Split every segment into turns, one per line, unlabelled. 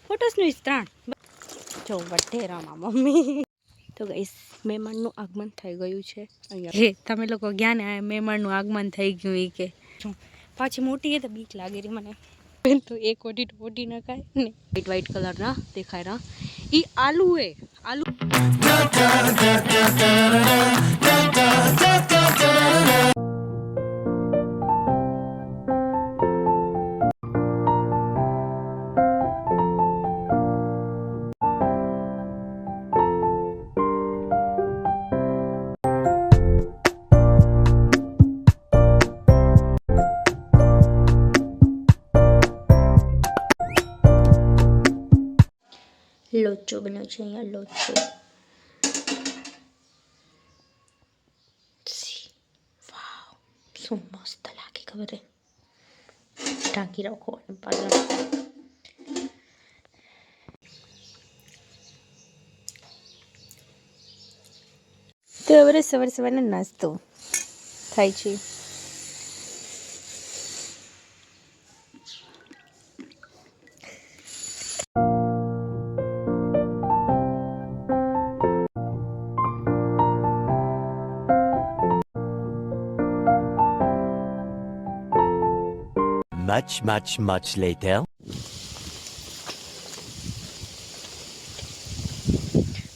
ફોટોસનું વિસ્તરણ જો વઢેરામાં મમ્મી તો ગાઈસ મહેમાનનું આગમન થઈ ગયું છે અહીંયા. હે તમે લોકો ગયા ને મહેમાનનું આગમન થઈ ગયું એ કે પાછી મોટી તો બીક લાગે રી મને તો એક ઓટી ન ખાય ને વ્હાઈટ કલરના દેખાય રહ્યા એ આલુ હે આલુ લોચો બન્યો છે અહીંયા લોચો વાવ શું મસ્ત લાગે ખબર હે ઢાંકી રાખો અને પાછળ તો હવે સવારનો નાસ્તો થાય છે.
Much later.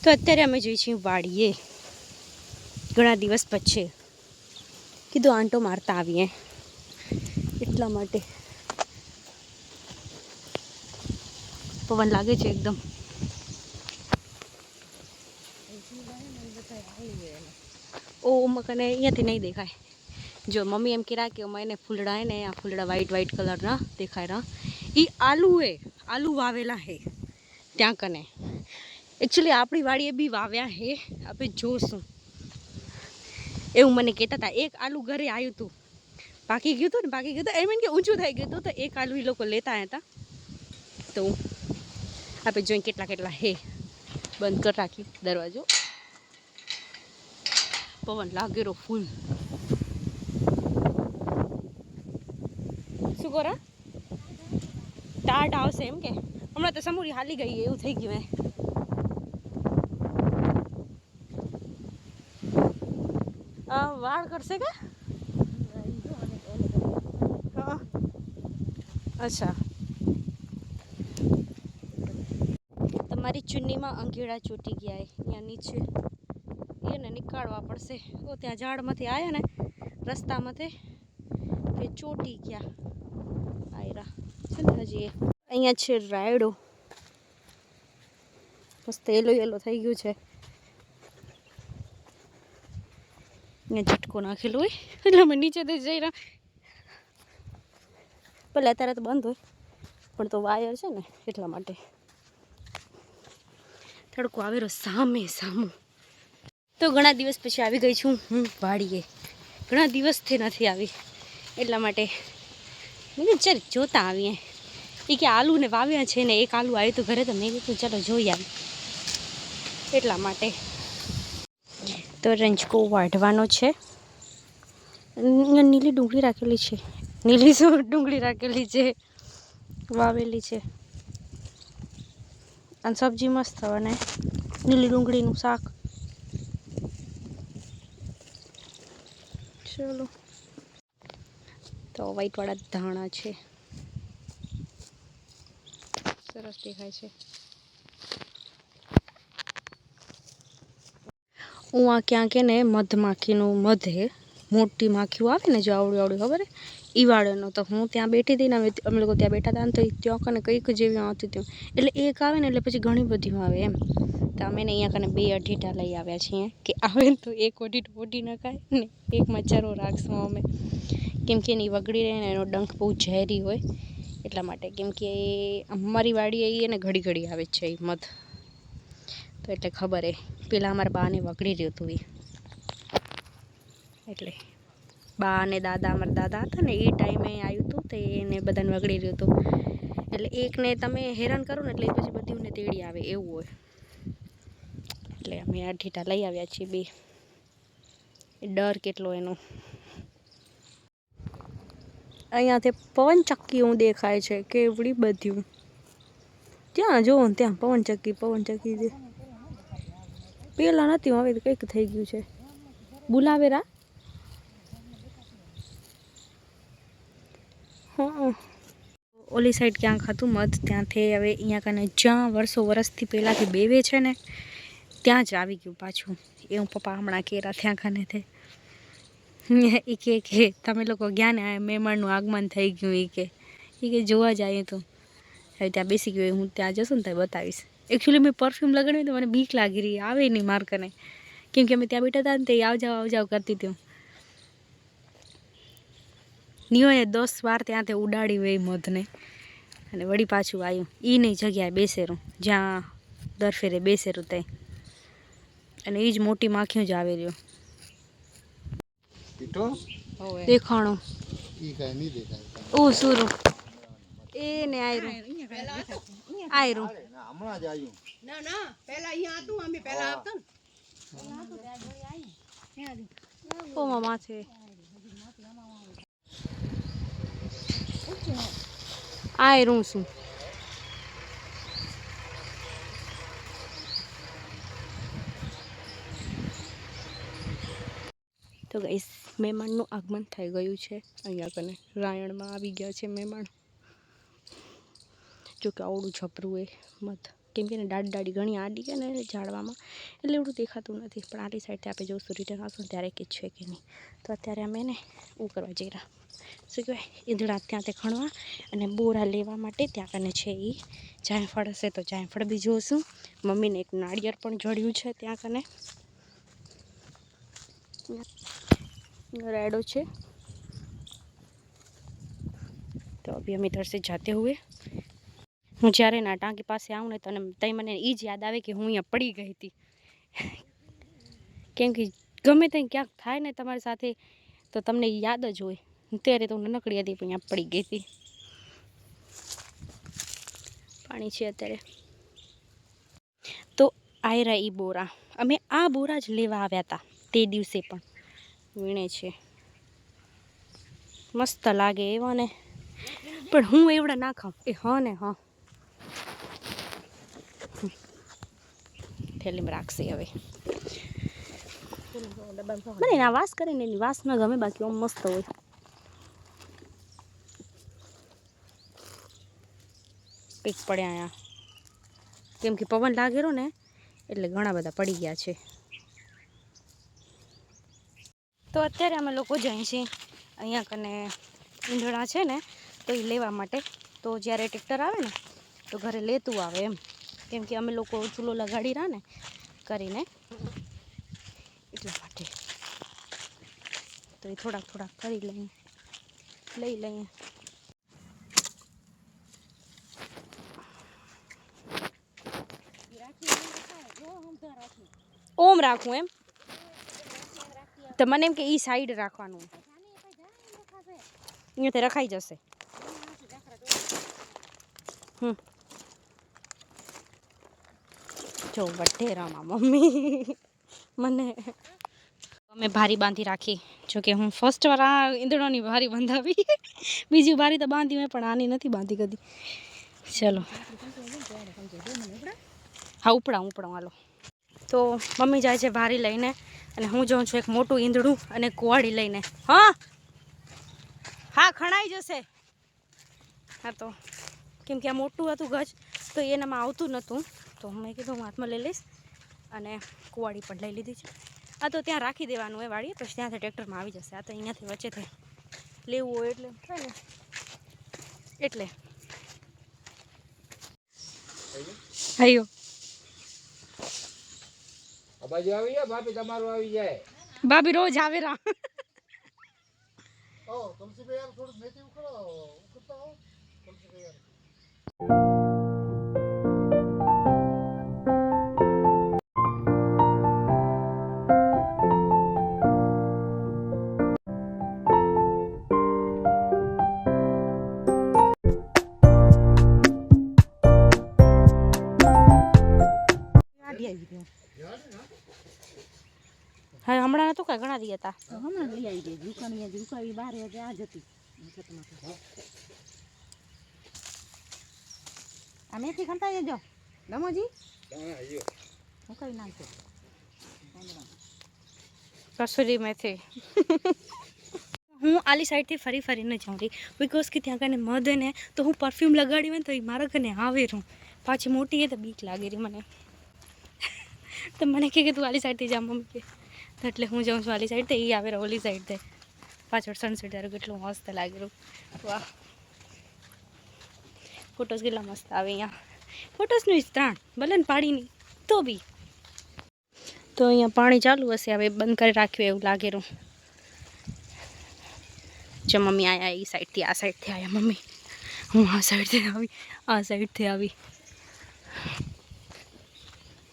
તો અત્યારે અમે જઈએ છીએ વાડીએ ઘણા દિવસ પછી કીધું આંટો મારતા આવીએ એટલા માટે પવન લાગે છે એકદમ ઓ મકને અહીંયાથી નહીં દેખાય જો મમ્મી એમ કહેરા કે એને ફૂલડા ને આ ફૂલડા વ્હાઈટ કલરના દેખાય રહ્યા એ આલુ હે આલુ વાવેલા હે ત્યાં કને એકચ્યુઅલી આપણી વાડીએ બી વાવ્યા હે આપણે જોશું એવું મને કહેતા હતા. એક આલુ ઘરે આવ્યું હતું પાકી ગયું હતું એમ કે ઊંચું થઈ ગયું હતું તો એક આલુ એ લોકો લેતા હતા તો આપણે જોઈ કેટલા હે. બંધ કરી રાખી દરવાજો પવન લાગેલો ફૂલ શું કરો ટાટ આવશે એમ કે હમણાં તો સમૂરી હાલી ગઈ એવું થઈ ગયું વાળ કરશે કે હા અચ્છા તમારી ચુન્નીમાં અંગેડા ચોટી ગયા અહીંયા નીચે એને નીકાળવા પડશે. તો ત્યાં ઝાડમાંથી આવ્યા ને રસ્તામાંથી તે ચોટી ગયા આયરા છે ને હજી અહીંયા છે રાયડો મસ્ત યલો થઈ ગયું છે. અહીંયા ઝટકો નાખેલો હોય એટલે અમે નીચે જઈ રહ્યા ભલે અત્યારે તો બંધ હોય પણ તો વાયર છે ને એટલા માટે તડકો આવેલો સામું તો ઘણા દિવસ પછી આવી ગઈ છું હું વાડીએ ઘણા દિવસથી નથી આવી એટલા માટે મેં ચાલ જોતા આવીએ એ કે આલુને વાવ્યા છે ને એક આલુ આવ્યું તો ઘરે તો મેં કીધું ચાલો જોઈ આવી એટલા માટે તો રંજકો વાઢવાનો છે. નીલી ડુંગળી રાખેલી છે ડુંગળી રાખેલી છે વાવેલી છે અને સબ્જી મસ્ત બને નીલી ડુંગળીનું શાક. ચલો તો વ્હાઈટવાળા ધાણા છે સરસ દેખાય છે. હું આ ક્યાં કે ને મધમાખીનું મધ હે મોટી માખીઓ આવે ને જો આવડું ખબર હે ઈ વાળેનો તો હું ત્યાં બેઠી હતી ને અમે લોકો ત્યાં બેઠા હતા ને તો ત્યાં કને કંઈક જેવી આવતી હતી એટલે એક આવે ને એટલે પછી ઘણી બધી આવે એમ તો અમે ને અહીંયા કને 2 અઢીટા લઈ આવ્યા છીએ કે આવે ને તો એક ઓટી ન ખાય ને એક મચ્છરો રાખશું અમે કેમ કે એની વગડી રહે ને એનો ડંખ બહુ ઝેરી હોય એટલા માટે કેમ કે અમારી વાડી એને ઘડી આવે છે એ મધ તો એટલે ખબર હે પેલા અમારા બાને વગડી રહ્યું હતું એટલે બા અને દાદા અમારા દાદા હતા ને એ ટાઈમે આવ્યું હતું તો એને બધાને વગડી રહ્યું હતું એટલે એકને તમે હેરાન કરો ને એટલે પછી બધીને તેડી આવે એવું હોય એટલે અમે આ ઢીટા લઈ આવ્યા છીએ 2 ડર કેટલો એનો અહીંયાથી પવન ચક્કી હું દેખાય છે કેવડી બધી ત્યાં જોવો ને ત્યાં પવનચક્કી છે. પેલા નથી, હવે તો કંઈક થઈ ગયું છે. બુલાવેરા. હા, ઓલી સાઈડ ક્યાંક હતું મધ, ત્યાંથી હવે અહીંયા કને જ્યાં વર્ષોથી પહેલાંથી બેવે છે ને ત્યાં જ આવી ગયું પાછું. એ હું પપ્પા હમણાં કેરા ત્યાં કને થે એ કે તમે લોકો ગયા ને મહેમાનનું આગમન થઈ ગયું. એ કે જોવા જાય તો હવે ત્યાં બેસી ગયું. હું ત્યાં જશું ને ત્યાં બતાવીશ. એકચ્યુઅલી મેં પરફ્યુમ લગાડ્યું તો મને બીક લાગી રહી, આવે નહીં માર કને, કેમ કે અમે ત્યાં બેઠા હતા ને તે આવજાવ કરતી હતી. નિયોએ 10 વાર ત્યાંથી ઉડાડી હોય મધને અને વળી પાછું આવ્યું. એ નહીં જગ્યાએ બેસેરું જ્યાં દર ફેરે બેસેરું ત્યાં, અને એ જ મોટી માખીઓ જ આવે રહ્યો. દેખાણો ઓ સુરું એ ને આયરું
હમણાં જ આવ્યું. ના પહેલા અહીંયા હતું, અમે પહેલા આવતા ને.
ઓ મામા છે આયરું શું. તો ગાઈસ મહેમાનનું આગમન થઈ ગયું છે. અહીંયા કને રાયણમાં આવી ગયા છે મહેમાન. જોકે આવડું છપરું એ મત, કેમ કે દાડી ઘણી આડી છે ને ઝાડવામાં, એટલે એવડું દેખાતું નથી. પણ આટલી સાઈડથી આપણે જોઈશું રિટર્ન આવશું ત્યારે કે છે કે નહીં. તો અત્યારે અમે ને એવું કરવા જઈ રહ્યા, શું કહેવાય, ઈંધણા ત્યાં તે ખણવા અને બોરા લેવા માટે ત્યાં કને છે. એ જાયફળ હશે તો જાયફળ બી જોઈશું. મમ્મીને એક નાળિયેર પણ જડ્યું છે ત્યાં કને, राइडो छे. तो अभी हम इधर से जाते हुए, हूँ जयरे ना टाँकी पास आऊँ ने तो तई मैंने ईज याद आवे कि हूँ अँ पड़ी गई थी. केम कि गमे तई क्या थाय ने तमारी साथे तो तमने याद ज होय. त्यारे तो ननकड़ी हती पण अँ पड़ी गई थी. पाणी छे अत्यारे. तो आयरा ई बोरा अमे आ बोरा ज लेवा आव्या था ते दिवसे पण वीणे छे. मस्त लागे एवा ने, पण हूँ एवड़ा ना खाऊं. ए हाँ ने हाँ थैली में राखशे हवे. મને ના વાસ કરીને એની વાસ ન ગમે, બાકી આમ મસ્ત હોય. કંઈક પડ્યા અહીંયા, કેમ કે પવન લાગેલો ને એટલે ઘણા બધા પડી ગયા છે. તો અત્યારે અમે લોકો જઈએ છીએ અહીંયા કને ઈંધણા છે ને તો એ લેવા માટે. તો જ્યારે ટ્રેક્ટર આવે ને તો ઘરે લેતું આવે એમ, કેમ કે અમે લોકો ચૂલો લગાડી રહ્યા ને કરીને એટલા માટે. તો એ થોડાક કરી લઈ લઈએ. ઓમ રાખવું એમ તો મને એમ કે ઈ સાઈડ રાખવાનું, અહીંયાથી રખાઈ જશે. જો વઢેરામાં મમ્મી મને અમે ભારી બાંધી રાખી. જોકે હું ફર્સ્ટ વાર આ ઈંધણોની ભારી બાંધાવી, બીજી ભારી તો બાંધી મેં પણ આની નથી બાંધી કદી. ચલો હા ઉપડા હાલો. તો મમ્મી જાય છે ભારી લઈને અને હું જાઉં છું એક મોટું ઈંધણું અને કુવાડી લઈને. હા ખણાઈ જશે. હા તો કેમ કે આ મોટું હતું ગજ તો એનામાં આવતું નહોતું, તો મેં કીધું હું હાથમાં લઈ લઈશ. અને કુવાડી પણ લઈ લીધી છે. આ તો ત્યાં રાખી દેવાનું હોય વાડીએ, પછી ત્યાંથી ટ્રેક્ટરમાં આવી જશે. આ તો અહીંયાથી વચ્ચેથી લેવું હોય એટલે થાય ને એટલે. આયો
બાજુ આવી જાય ભાભી, તમારું આવી જાય.
ભાભી રોજ આવે રા.
ઓ તુલસીભાઈ યાર થોડું મેથી ઉકળતા હો તુલસીભાઈ યાર.
હા હમણાં નતું કાંઈ ઘણા દી હતા.
હમણાં લઈ આવી ગઈ દુકાની બહાર આ જ હતી. આ મેથી ખમતા જજો દમોજી
દાણા યો
હું કઈ નાખજો
કસૂરી મેથી હું આલી સાઈડથી ફરી ફરીને જાઉં રહી બિકોઝ કે ત્યાં કને મધ ને તો હું પરફ્યુમ લગાડી હોય ને તો એ મારા ઘરે આવે રહું પાછી મોટી એ તો બીક લાગી રહી મને તો મને કહે કે તું આલી સાઈડથી જા મમ્મી કે તો એટલે હું જાઉં છું આલી સાઈડ તે એ આવે રહે ઓલી સાઈડ તે પાછળ સનસેટ ત્યારે કેટલું મસ્ત લાગી રહ્યું વાહ ફોટોસ કેટલા મસ્ત આવે અહીંયા ફોટોસનું ત્રાણ ભલે ને પાણીની તો બી તો અહીંયા પાણી ચાલુ હશે હવે બંધ કરી રાખ્યું એવું લાગે રહ્યું જો મમ્મી આયા એ સાઈડથી આ સાઈડથી આવ્યા મમ્મી હું આ સાઈડથી આવી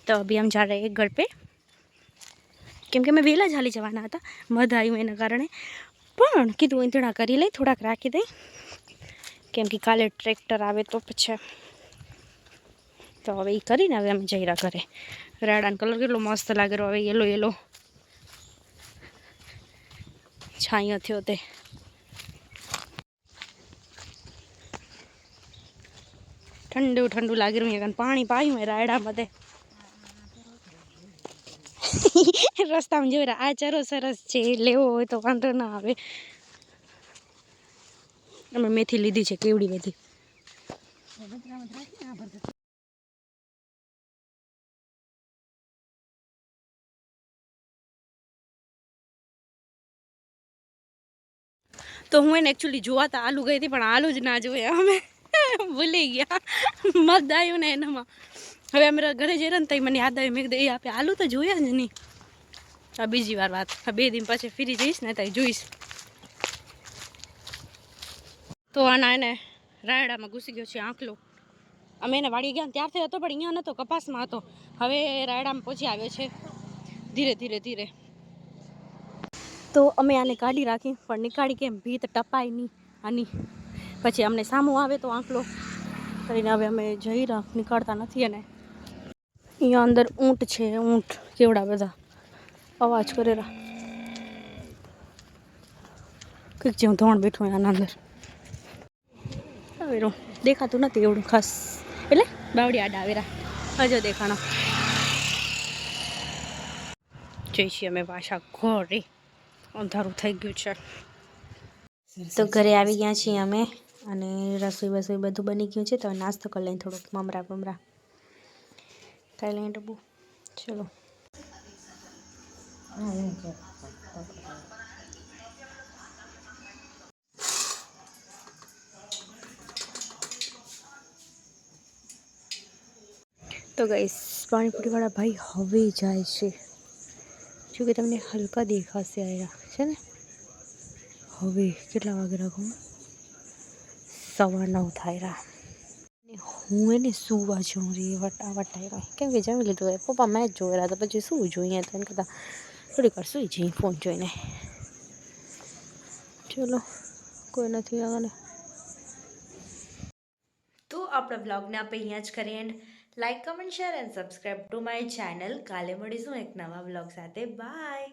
તો અભી हम जा रहे हैं घर पे કેમ કે મેં વહેલા જ હાલી જવાના હતા મધ આવ્યું એના કારણે પણ કીધું ઈંધણા કરી લઈ થોડાક રાખી દઈ કેમ કે કાલે ટ્રેક્ટર આવે તો પછી તો હવે એ કરીને હવે અમે જઈ રહ્યા ઘરે રાડાનો કલર કેટલો મસ્ત લાગે રહ્યો હવે યેલો યેલો છાંયો થયો તે ઠંડુ ઠંડુ લાગી રહ્યું કારણ પાણી પાયું હોય રાયડામાં તે રસ્તામાં જોઈ રહ્યા આ ચરો સરસ છે લેવો હોય તો વાંધો ના આવે અમે મેથી લીધી છે કેવડી મેથી તો હું એને એકચ્યુઅલી જોવા તો આલુ ગઈ હતી પણ આલુ જ ના જોયા અમે ભૂલી ગયા મધ આવ્યું ને એનામાં હવે અમે ઘરે જઈ રહ્યા ને તો મને યાદ આવ્યું મેં કીધું એ આપણે આલુ તો જોયા જ નહીં આ બીજી વાર વાત 2 દિન પછી ફરી જઈશ ને તો જોઈશ તો આના એને રાયડામાં ઘૂસી ગયો છે આંકલો અમે એને વાળી ગયા ત્યારથી હતો પણ અહીંયા નહોતો કપાસમાં હતો હવે રાયડામાં પહોંચી આવ્યો છે ધીરે ધીરે ધીરે તો અમે આને કાઢી રાખી પણ નીકાળી કેમ ભીત ટપાય નહીં આની પછી અમને સામું આવે તો આંકલો કરીને હવે અમે જઈ રહ્યા નીકાળતા નથી અને અહીંયા અંદર ઊંટ છે ઊંટ કેવડા બધા અવાજ કરેલા કંઈક જેવું ધોણ બેઠું આના અંદર હવે દેખાતું નથી એવડું ખાસ એટલે બાવડી આડા આવેરા હજો દેખાણો જઈ છીએ અમે પાછા ઘરે અંધારું થઈ ગયું છે તો ઘરે આવી ગયા છીએ અમે અને રસોઈ બસોઈ બધું બની ગયું છે તો નાસ્તો કરી લઈને થોડુંક મમરા બમરા ખાઈ લઈએ ડબ્બુ ચલો તો ગાઈસ પાણીપુરીવાળા ભાઈ હવે જાય છે જો કે તમને હલકા દેખાશે આવ્યા છે ને હવે કેટલા વાગે રાખું 9:15 થાય રહ્યા હું એને સુવા જઉં રે વટાવ્યા કેમ કે જમી લીધું હોય પપ્પા મેચ જોઈ રહ્યા તો પછી શું જોઈએ તો એને કહેતા થોડીક વાર સુઈ જઈએ ફોન જોઈને ચલો કોઈ નથી આગળ તો આપણા બ્લોગને આપણે અહીંયા જ કરીએ and like comment share and subscribe to my channel કાલે મળીશું એક નવા બ્લોગ સાથે બાય